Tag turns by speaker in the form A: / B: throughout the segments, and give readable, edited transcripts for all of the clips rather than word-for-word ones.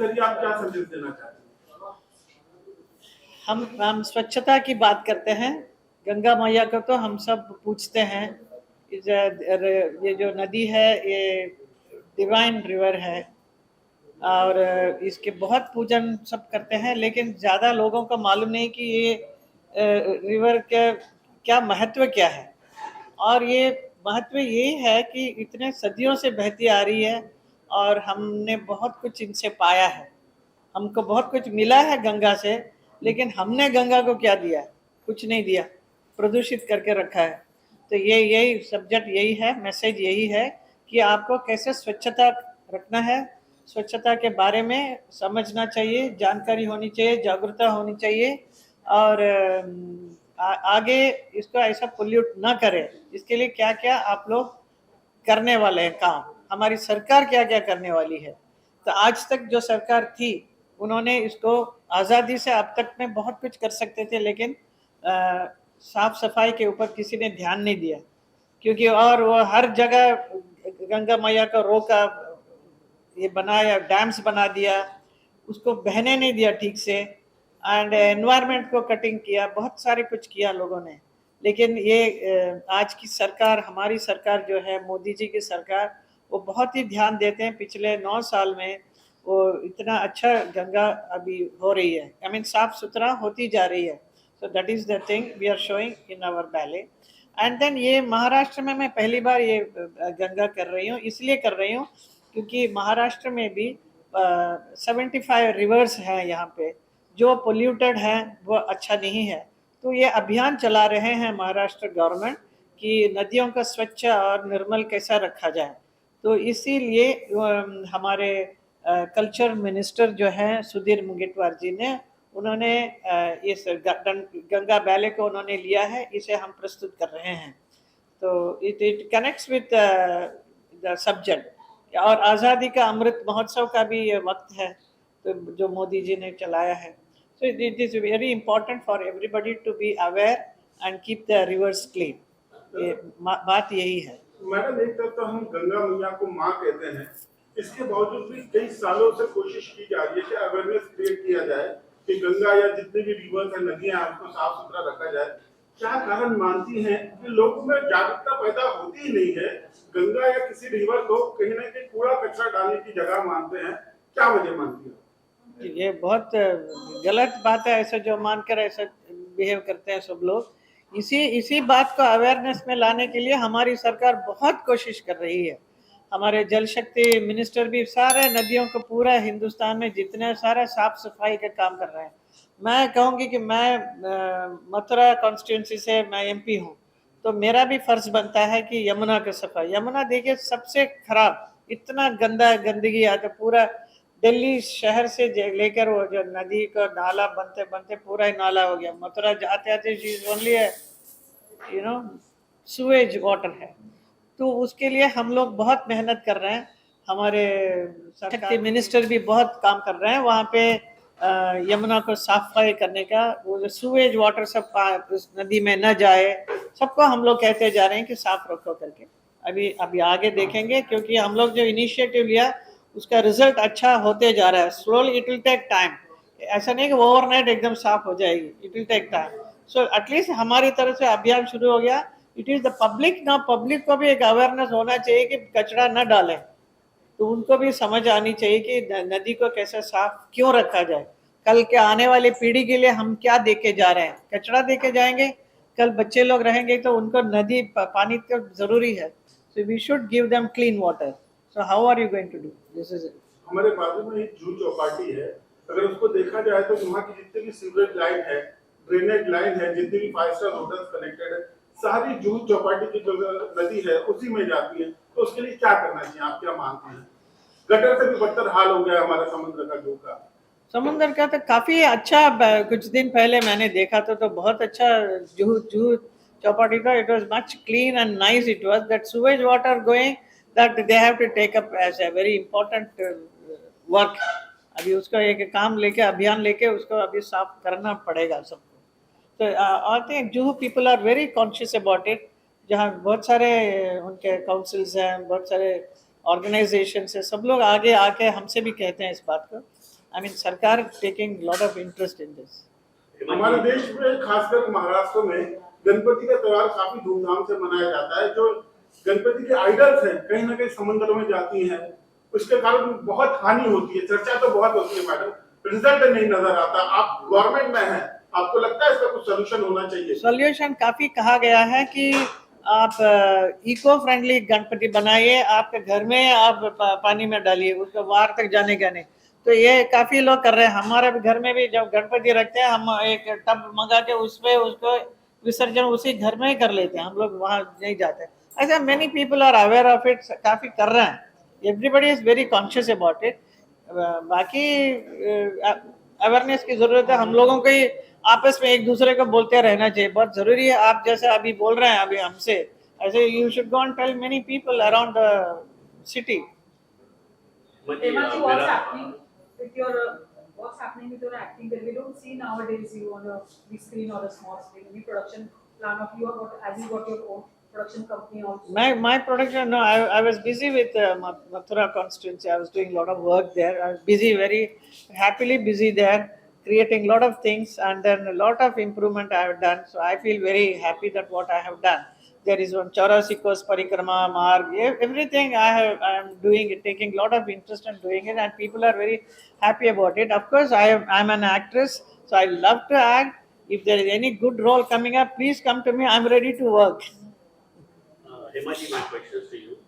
A: जरिए आप क्या संदेश देना चाहते हैं?
B: हम स्वच्छता की बात करते हैं। गंगा मैया को तो हम सब पूछते हैं। ये जो नदी है ये डिवाइन रिवर है और इसके बहुत पूजन सब करते हैं, लेकिन ज़्यादा लोगों को मालूम नहीं कि ये रिवर का क्या महत्व क्या है। और ये महत्व यही है कि इतने सदियों से बहती आ रही है और हमने बहुत कुछ इनसे पाया है। हमको बहुत कुछ मिला है गंगा से, लेकिन हमने गंगा को क्या दिया? कुछ नहीं दिया, प्रदूषित करके रखा है। तो ये यही सब्जेक्ट यही है, मैसेज यही है कि आपको कैसे स्वच्छता रखना है, स्वच्छता के बारे में समझना चाहिए, जानकारी होनी चाहिए, जागरूकता होनी चाहिए और आगे इसको ऐसा पोल्यूट ना करें। इसके लिए क्या क्या आप लोग करने वाले हैं काम, हमारी सरकार क्या क्या करने वाली है। तो आज तक जो सरकार थी उन्होंने इसको आज़ादी से अब तक में बहुत कुछ कर सकते थे, लेकिन साफ सफाई के ऊपर किसी ने ध्यान नहीं दिया, क्योंकि और वो हर जगह गंगा मैया का रोका, ये बनाया, डैम्स बना दिया, उसको बहने नहीं दिया ठीक से, एंड एनवायरनमेंट को कटिंग किया, बहुत सारे कुछ किया लोगों ने। लेकिन ये आज की सरकार, हमारी सरकार जो है, मोदी जी की सरकार, वो बहुत ही ध्यान देते हैं। पिछले 9 साल में वो इतना अच्छा गंगा अभी हो रही है, आई मीन साफ सुथरा होती जा रही है। So that is the thing we are showing in our ballet. And then ये महाराष्ट्र में मैं पहली बार ये गंगा कर रही हूँ, इसलिए कर रही हूँ क्योंकि महाराष्ट्र में भी 75 रिवर्स हैं यहाँ पे जो पोल्यूटेड हैं, वो अच्छा नहीं है। तो ये अभियान चला रहे हैं महाराष्ट्र गवर्नमेंट कि नदियों का स्वच्छ और निर्मल कैसा रखा जाए। तो इसीलिए हमारे कल्चर मिनिस्टर जो हैं सुधीर मुंगेटवार जी ने, उन्होंने इस गंगा बैले को उन्होंने लिया है, इसे हम प्रस्तुत कर रहे हैं। तो it connects with the subject. और आज़ादी का अमृत महोत्सव का भी ये वक्त है, तो जो मोदी जी ने चलाया है। So it is very important for everybody to be aware and keep the rivers clean. ये बात यही है।
A: मैडम, एक तरफ तो हम गंगा मैया को माँ कहते हैं, इसके बावजूद भी कई सालों से कोशिश की जा रही है कि अवेयरनेस क्रिएट किया जाए कि गंगा या जितने भी रिवर्स है, नदियां, उसको साफ सुथरा रखा जाए। क्या कारण मानती हैं कि लोगों में जागरूकता पैदा होती ही नहीं है? गंगा या किसी रिवर को कहीं ना कहीं कूड़ा कचरा डालने की जगह मानते हैं, क्या वजह मानती है?
B: ये बहुत गलत बात है, ऐसा जो मानकर ऐसा बिहेव करते हैं सब लोग। इसी बात को अवेयरनेस में लाने के लिए हमारी सरकार बहुत कोशिश कर रही है। हमारे जल शक्ति मिनिस्टर भी सारे नदियों को, पूरा हिंदुस्तान में जितने सारे साफ सफाई का काम कर रहे हैं। मैं कहूँगी कि मैं मथुरा कॉन्स्टिट्यूंसी से मैं एमपी हूँ, तो मेरा भी फर्ज बनता है कि यमुना की सफाई। यमुना देखिए सबसे खराब, इतना गंदगी आता, पूरा दिल्ली शहर से लेकर वो जो नदी का नाला बनते बनते पूरा ही नाला हो गया। मथुरा जाते आते ओनली है सुएज वाटर है। तो उसके लिए हम लोग बहुत मेहनत कर रहे हैं। हमारे शक्ति मिनिस्टर भी बहुत काम कर रहे हैं वहाँ पे यमुना को साफ सफाई करने का। वो जो सुएज वाटर सब उस नदी में न जाए, सबको हम लोग कहते जा रहे हैं कि साफ रखो करके। अभी आगे देखेंगे, क्योंकि हम लोग जो इनिशिएटिव लिया उसका रिजल्ट अच्छा होते जा रहा है। Slowly, it will take time. ऐसा नहीं कि ओवरनाइट एकदम साफ हो जाएगी, it will take time. So at least हमारी तरफ से अभियान शुरू हो गया। इट इज द पब्लिक ना, पब्लिक को भी एक अवेयरनेस होना चाहिए कि कचरा न डालें। तो उनको भी समझ आनी चाहिए कि नदी को कैसे साफ क्यों रखा जाए। कल के आने वाली पीढ़ी के लिए हम क्या देके जा रहे हैं? कचरा देके जाएंगे, कल बच्चे लोग रहेंगे तो उनको नदी पानी तो जरूरी है। So we should give them clean water. So how are you going to do this? Is
A: हमारे बाजू में एक जूह चौपाटी है, अगर उसको देखा जाए तो वहाँ की जितनी भी सीवरेज लाइन है, ड्रेनेज लाइन है, जितनी भी 5 स्टार होटल्स कनेक्टेड है, सारी जूह चौपाटी की जो नदी है उसी में जाती है। तो उसके लिए क्या करना चाहिए, आप क्या मानते हैं? गटर से भी बदतर हाल हो गया हमारा समुद्र का, जूह का।
B: समुद्र का तो काफी अच्छा, कुछ दिन पहले मैंने देखा तो बहुत अच्छा जूह जूह चौपाटी था। It was much clean and nice. It was that sewage water going, that they have to take up as a very important work. अभी उसका एक काम लेके, अभियान लेके उसको अभी साफ करना पड़ेगा सबको। तो I think Juhu people are very conscious about it. जहाँ बहुत सारे उनके काउंसिल्स हैं, बहुत सारे ऑर्गेनाइजेशन है, सब लोग आगे आके हमसे भी कहते हैं इस बात को। I mean, Sarkar taking a lot of interest in this.
A: हमारे देश में खासकर महाराष्ट्र में गणपति का त्योहार काफी धूमधाम से मनाया जाता है। जो गणपति के आइडल्स हैं कहीं ना कहीं समुद्र में जाती हैं, उसके कारण बहुत हानि होती है। चर्चा तो बहुत होती है मैडम, रिजल्ट नहीं नजर आता। आप गवर्नमेंट में हैं, आपको लगता है इसका कुछ सोल्यूशन होना चाहिए?
B: सोल्यूशन काफी कहा गया है कि आप इको फ्रेंडली गणपति बनाइए, आपके घर में आप पानी में डालिए, उसको बाहर तक जाने का नहीं। तो ये काफी लोग कर रहे हैं। हमारे भी घर में भी जब गणपति रखते हैं, हम एक टब मंगा के उसमें उसको विसर्जन उसी घर में ही कर लेते हैं, हम लोग वहां नहीं जाते। ऐसा many people are aware of it, काफी कर रहे हैं। Everybody is very conscious about it. बाकी अवेयरनेस की जरूरत है, हम लोगों को ही आपस में एक दूसरे को बोलते रहना चाहिए, बहुत जरूरी है। आप जैसे अभी बोल रहे हैं अभी हमसे, ऐसे you should go and tell many people around the city.
C: Hema ji, what's happening with your what's happening with your acting? That we don't see nowadays you on a big screen or a small screen. Any production plan of you about as you got your own production company also?
B: My production, no, I was busy with Mathura constituency. I was doing a lot of work there. I was busy, very happily busy there, creating a lot of things, and then a lot of improvement I have done. So I feel very happy that what I have done. There is one Chaurasi Kos Parikrama Marg, everything I am doing it, taking a lot of interest in doing it, and people are very happy about it. Of course, I'm an actress, so I love to act. If there is any good role coming up, please come to me. I'm ready to work.
D: Hema ji, my questions to you.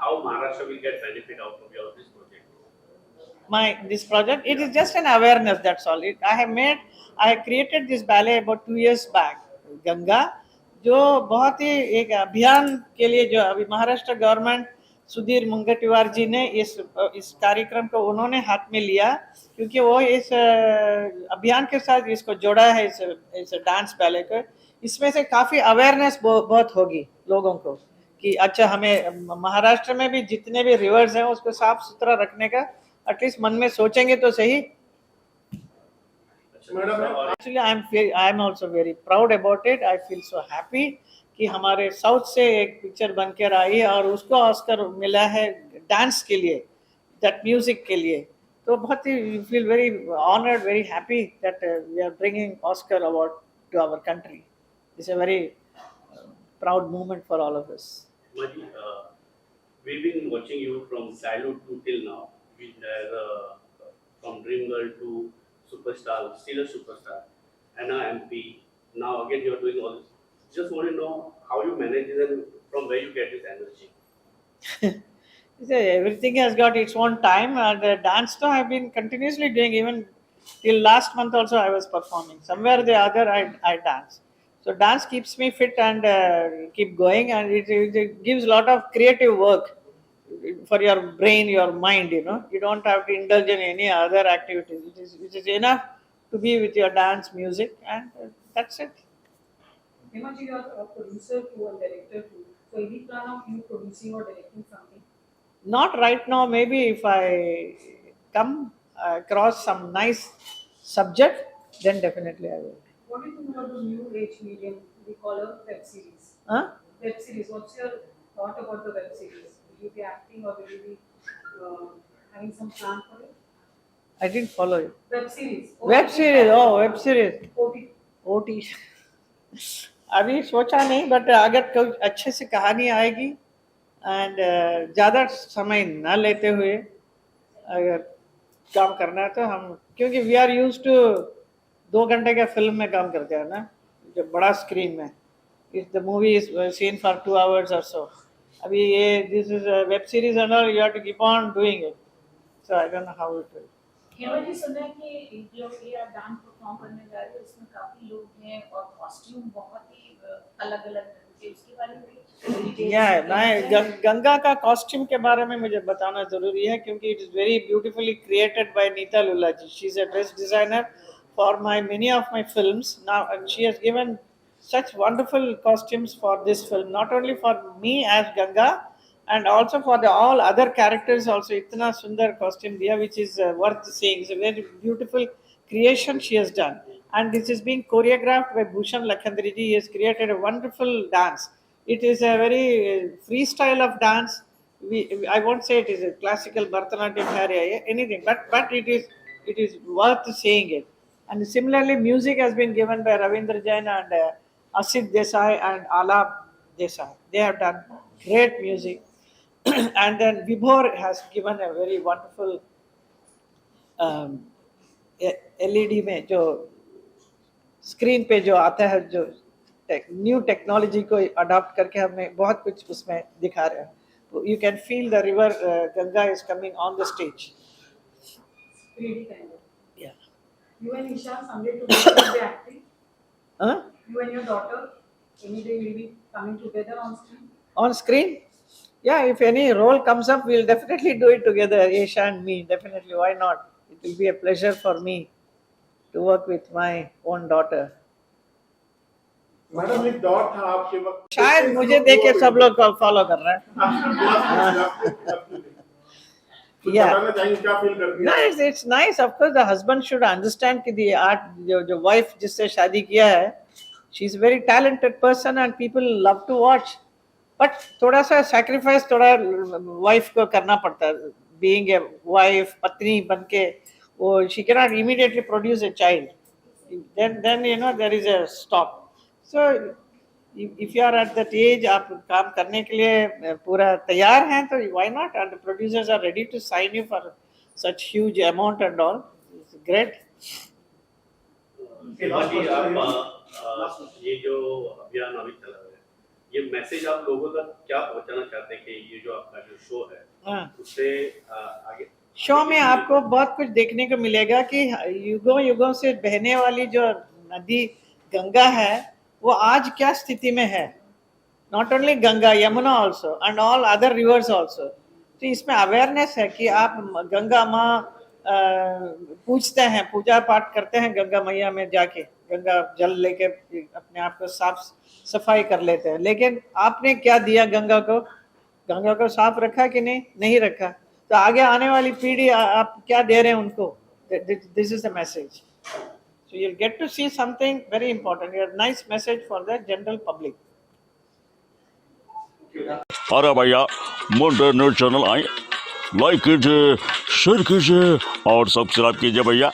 D: How Maharashtra will get benefit out of your this project?
B: This project, it is just an awareness, that's all. I created this ballet about 2 years back, Ganga, जो बहुत ही एक अभियान के लिए, जो अभी Maharashtra government Sudhir Mungantiwar जी ने इस कार्यक्रम को उन्होंने हाथ में लिया, क्योंकि वो इस अभियान के साथ इसको जोड़ा है, इस डांस बैले को। इसमें से काफी अवेयरनेस बहुत होगी लोगों को कि अच्छा, हमें महाराष्ट्र में भी जितने भी रिवर्स हैं उसको साफ सुथरा रखने का एटलीस्ट मन में सोचेंगे तो सही। Actually, I am also very proud about it. I feel so happy कि हमारे साउथ से एक पिक्चर बनकर आई है और उसको ऑस्कर मिला है डांस के लिए, दैट म्यूजिक के लिए। तो बहुत ही feel very honoured, very happy that we are bringing Oscar award to our country. It's a very proud moment for all of us.
D: Maji, we've been watching you from childhood to till now. From Dream Girl to superstar, still a superstar, and now MP. Now again you are doing all this. Just want to know how you manage it and from where you get this energy.
B: Everything has got its own time, and dance though I've been continuously doing. Even till last month also I was performing. Somewhere or the other I dance. So dance keeps me fit and keep going, and it gives a lot of creative work for your brain, your mind. You don't have to indulge in any other activities. It is enough to be with your dance, music, and that's it.
C: Hema ji, you are a producer too and director too. So any plan of you producing or directing something?
B: Not right now. Maybe if I come across some nice subject, then definitely I will.
C: What do you think about the new age medium we call a web series?
B: Huh?
C: Web series. What's your thought about the web series? Will you be acting or will you be having some plan for it?
B: I didn't follow you.
C: Web series.
B: Web series. Oh, web series.
C: OT.
B: OT. अभी सोचा नहीं, but अगर कोई अच्छे से कहानी आएगी and ज़्यादा समय न लेते हुए अगर काम करना है तो हम, क्योंकि वी आर यूज टू 2 घंटे के फिल्म में काम करते हैं ना, जो बड़ा स्क्रीन में, if the movie is seen for 2 hours और सो। अभी ये this is web series and all, you have to keep on doing it, so I don't know how it will.
E: Hema ji, सुना है कि जो ये आप डांस परफॉर्म करने जा रहे हो उसमें काफी लोग हैं और कॉस्ट्यूम बहुत ही अलग अलग है, उसके बारे में
B: मैं गंगा का कॉस्ट्यूम के बारे में मुझे बताना जरूरी है, क्योंकि it is very beautifully created by Neeta Lulla ji. She is a dress designer for many of my films now, and she has given such wonderful costumes for this film, not only for me as Ganga and also for all other characters also. Itna sundar costume diya, which is worth seeing. It's a very beautiful creation she has done, and this is being choreographed by Bhushan Lakhandri ji. He has created a wonderful dance. It is a very freestyle of dance, I won't say it is a classical Bharatanatyam area, anything, but it is worth seeing it. And similarly, music has been given by Ravindra Jain and Asit Desai and Alap Desai. They have done great music. And then Vibhor has given a very wonderful LED में जो screen पे जो आता है, जो new technology को adopt करके हमें बहुत कुछ उसमें दिखा रहे हैं. You can feel the river Ganga is coming on the stage.
C: Really kind of.
B: Yeah.
C: You and Isha someday together will be acting.
B: Huh?
C: You and your daughter any day will be coming together on screen.
B: On screen? Yeah, if any role comes up, we'll definitely do it together, Isha and me. Definitely, why not? It will be a pleasure for me to work with my own daughter.
A: Madam एक दौर था आपके वक्त,
B: शायद मुझे देख के सब लोग फॉलो कर रहे हैं. Yeah.
A: बताना चाहेंगे क्या फील करती
B: No,
A: है?
B: it's nice. Of course, the husband should understand कि the art, जो wife जिससे शादी किया है, she's a very talented person and people love to watch. But थोड़ा सा sacrifice थोड़ा wife को करना पड़ता है. Being a wife, पत्नी बन के, वो she cannot immediately produce a child. Then you know there is a stop. So if you are at that age, आप काम करने के लिए पूरा तैयार हैं, तो why not? And the producers are ready to sign you for such huge amount and all. It's great.
D: Hema ji, आप ये जो अभियान अभी चला रहे हैं, ये मैसेज आप लोगों तक क्या पहुंचाना चाहते हैं कि ये जो आपका जो शो है,
B: हाँ.
D: उससे आगे
B: शो में आपको बहुत कुछ देखने को मिलेगा कि युगों युगों से बहने वाली जो नदी गंगा है, वो आज क्या स्थिति में है. Not only Ganga, Yamuna also and all other rivers also. तो इसमें अवेयरनेस है कि आप गंगा माँ पूछते हैं, पूजा पाठ करते हैं गंगा मैया में जाके, गंगा जल लेके अपने आप को साफ सफाई कर लेते हैं. लेकिन आपने क्या दिया गंगा को? गंगा को साफ रखा कि नहीं रखा. तो आगे आने वाली पीढ़ी आप क्या दे रहे हैं उनको? This is the message. So you'll get to see something very important. A nice message for the general public.
F: अरे भैया, मोटर न्यूज चैनल आए, लाइक कीजिए, शेयर कीजिए और सब्सक्राइब कीजिए भैया.